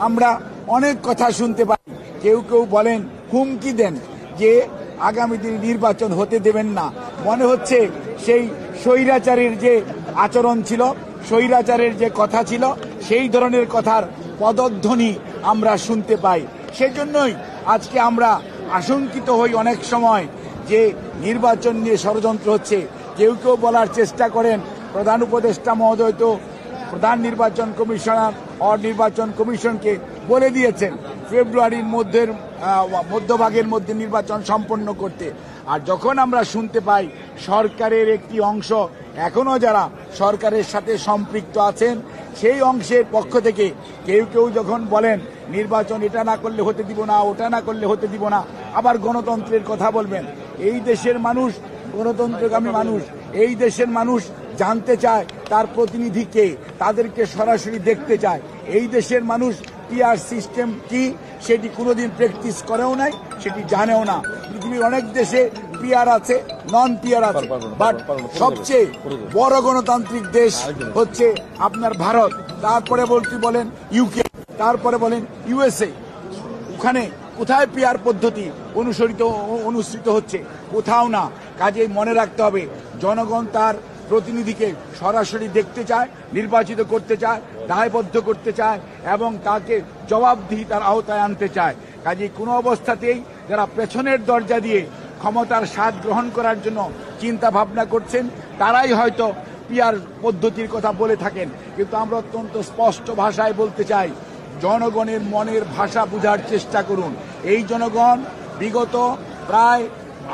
আমরা অনেক কথা শুনতে পাই। কেউ কেউ বলেন, হুমকি দেন যে আগামী দিনে নির্বাচন হতে দেবেন না। মনে হচ্ছে সেই স্বৈরাচারের যে আচরণ ছিল, স্বৈরাচারের যে কথা ছিল, সেই ধরনের কথার পদধ্বনি আমরা শুনতে পাই। সেজন্যই আজকে আমরা আশঙ্কিত হই অনেক সময় যে নির্বাচন নিয়ে ষড়যন্ত্র হচ্ছে। কেউ কেউ বলার চেষ্টা করেন প্রধান উপদেষ্টা মহোদয় তো প্রধান নির্বাচন কমিশনার ও নির্বাচন কমিশনকে বলে দিয়েছেন ফেব্রুয়ারির মধ্যভাগের মধ্যে নির্বাচন সম্পন্ন করতে। আর যখন আমরা শুনতে পাই সরকারের একটি অংশ এখনো যারা সরকারের সাথে সম্পৃক্ত আছেন, সেই অংশের পক্ষ থেকে কেউ কেউ যখন বলেন নির্বাচন এটা না করলে হতে দিব না, ওটা না করলে হতে দিব না, আবার গণতন্ত্রের কথা বলবেন। এই দেশের মানুষ গণতন্ত্রগামী মানুষ। এই দেশের মানুষ জানতে চায় তার প্রতিনিধি কে, তাদেরকে সরাসরি দেখতে চায়। এই দেশের মানুষ পিআর সিস্টেম কি সেটি কোনোদিন প্র্যাকটিস করেও নাই, সেটি জানেও না। পৃথিবীর অনেক দেশে পিআর আছে, নন পিআর আছে, বাট সবচেয়ে বড় গণতান্ত্রিক দেশ হচ্ছে আপনার ভারত। তারপরে বলেন ইউকে, তারপরে বলেন ইউএসএ। ওখানে কোথায় পিআর পদ্ধতি অনুসৃত হচ্ছে? কোথাও না। কাজেই মনে রাখতে হবে, জনগণ তার প্রতিনিধিকে সরাসরি দেখতে চায়, নির্বাচিত করতে চায়, দায়বদ্ধ করতে চায় এবং তাকে জবাবদিহিতার আওতায় আনতে চায়। কাজেই কোনো অবস্থাতেই যারা পেছনের দরজা দিয়ে ক্ষমতার স্বাদ গ্রহণ করার জন্য চিন্তা ভাবনা করছেন, তারাই হয়তো পিআর পদ্ধতির কথা বলে থাকেন। কিন্তু আমরা অত্যন্ত স্পষ্ট ভাষায় বলতে চাই, জনগণের মনের ভাষা বোঝার চেষ্টা করুন। এই জনগণ বিগত প্রায়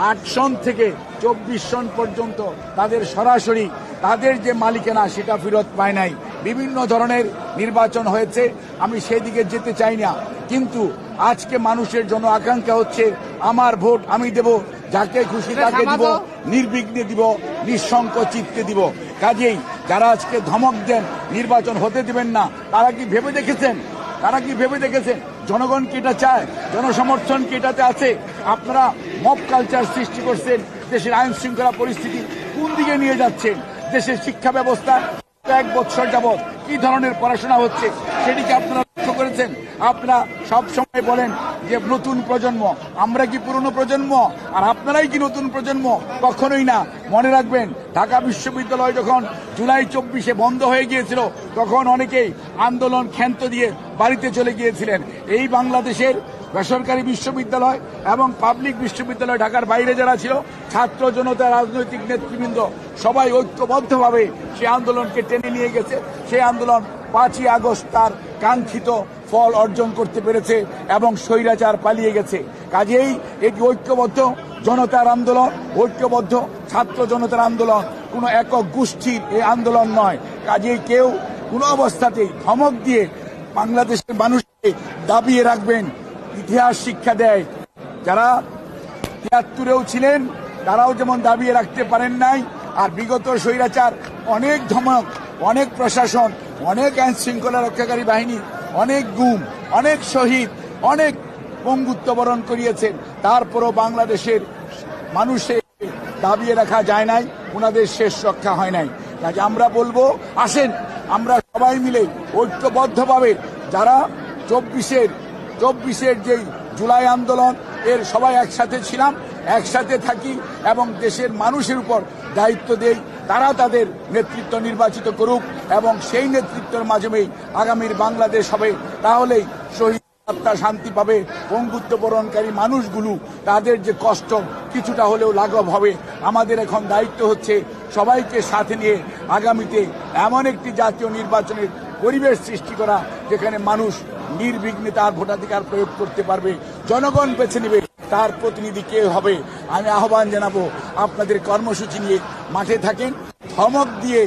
8 সন থেকে 24 সন পর্যন্ত তাদের সরাসরি তাদের যে মালিকানা সেটা ফেরত পায় নাই। বিভিন্ন ধরনের নির্বাচন হয়েছে, আমি সেদিকে যেতে চাই না। কিন্তু আজকে মানুষের জন আকাঙ্ক্ষা হচ্ছে আমার ভোট আমি দেব, যাকে খুশি তাকে দিব, নির্বিঘ্নে দিব, নিঃশঙ্ক চিত্তে দিব। কাজেই যারা আজকে ধমক দেন নির্বাচন হতে দিবেন না, তারা কি ভেবে দেখেছেন জনগণ কি এটা চায়? জনসমর্থন কি এটাতে আছে? আপনারা মব কালচার সৃষ্টি করছেন, দেশের আইন শৃঙ্খলা পরিস্থিতি কোন দিকে নিয়ে যাচ্ছেন? দেশের শিক্ষা ব্যবস্থা 1 বছর যাবৎ কি ধরনের পড়াশোনা হচ্ছে সেটিকে আপনারা লক্ষ্য করেছেন? আপনারা সব সময় বলেন যে নতুন প্রজন্ম, আমরা কি পুরনো প্রজন্ম? আর আপনারাই কি নতুন প্রজন্ম? কখনোই না। মনে রাখবেন, ঢাকা বিশ্ববিদ্যালয় যখন জুলাই 24-এ বন্ধ হয়ে গিয়েছিল, তখন অনেকেই আন্দোলন ক্ষান্ত দিয়ে বাড়িতে চলে গিয়েছিলেন। এই বাংলাদেশের বেসরকারি বিশ্ববিদ্যালয় এবং পাবলিক বিশ্ববিদ্যালয় ঢাকার বাইরে যারা ছিল, ছাত্র জনতা, রাজনৈতিক নেতৃবৃন্দ সবাই ঐক্যবদ্ধভাবে সেই আন্দোলনকে টেনে নিয়ে গেছে। সেই আন্দোলন 5ই আগস্ট তার কাঙ্ক্ষিত ফল অর্জন করতে পেরেছে এবং স্বৈরাচার পালিয়ে গেছে। কাজেই এটি ঐক্যবদ্ধ জনতার আন্দোলন, ঐক্যবদ্ধ ছাত্র জনতার আন্দোলন, কোনো একক গোষ্ঠীর এই আন্দোলন নয়। কাজেই কেউ কোনো অবস্থাতেই ধমক দিয়ে বাংলাদেশের মানুষকে দাবিয়ে রাখবেন। ইতিহাস শিক্ষা দেয়, যারা 73-এও ছিলেন তারাও যেমন দাবিয়ে রাখতে পারেন নাই, আর বিগত স্বৈরাচার অনেক ধমক, অনেক প্রশাসন, অনেক আইন শৃঙ্খলা রক্ষাকারী বাহিনী, অনেক গুম, অনেক শহীদ, অনেক পঙ্গুত্ব বরণ করিয়েছেন। তারপরও বাংলাদেশের মানুষের দাবিয়ে রাখা যায় নাই, ওনাদের শেষ রক্ষা হয় নাই। কাজে আমরা বলবো, আসেন আমরা সবাই মিলে ঐক্যবদ্ধভাবে যারা 24-এর যেই জুলাই আন্দোলন এর সবাই একসাথে ছিলাম, একসাথে থাকি এবং দেশের মানুষের উপর দায়িত্ব দেই, তারা তাদের নেতৃত্ব নির্বাচিত করুক এবং সেই নেতৃত্বের মাধ্যমেই আগামীর বাংলাদেশ হবে। তাহলেই শহীদ আত্মা শান্তি পাবে, পঙ্গুত্ব বরণকারী মানুষগুলো তাদের যে কষ্ট কিছুটা হলেও লাঘব হবে। আমাদের এখন দায়িত্ব হচ্ছে সবাইকে সাথে নিয়ে আগামীতে এমন একটি জাতীয় নির্বাচনের পরিবেশ সৃষ্টি করা যেখানে মানুষ নির্বিঘ্নে তার ভোটাধিকার প্রয়োগ করতে পারবে। জনগণ বেছে নেবে তার প্রতিনিধি কে হবে। আমি আহ্বান জানাবো, আপনাদের কর্মসূচি নিয়ে মাঠে থাকেন, ধমক দিয়ে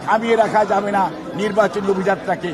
থামিয়ে রাখা যাবে না নির্বাচনী অভিযাত্রাকে।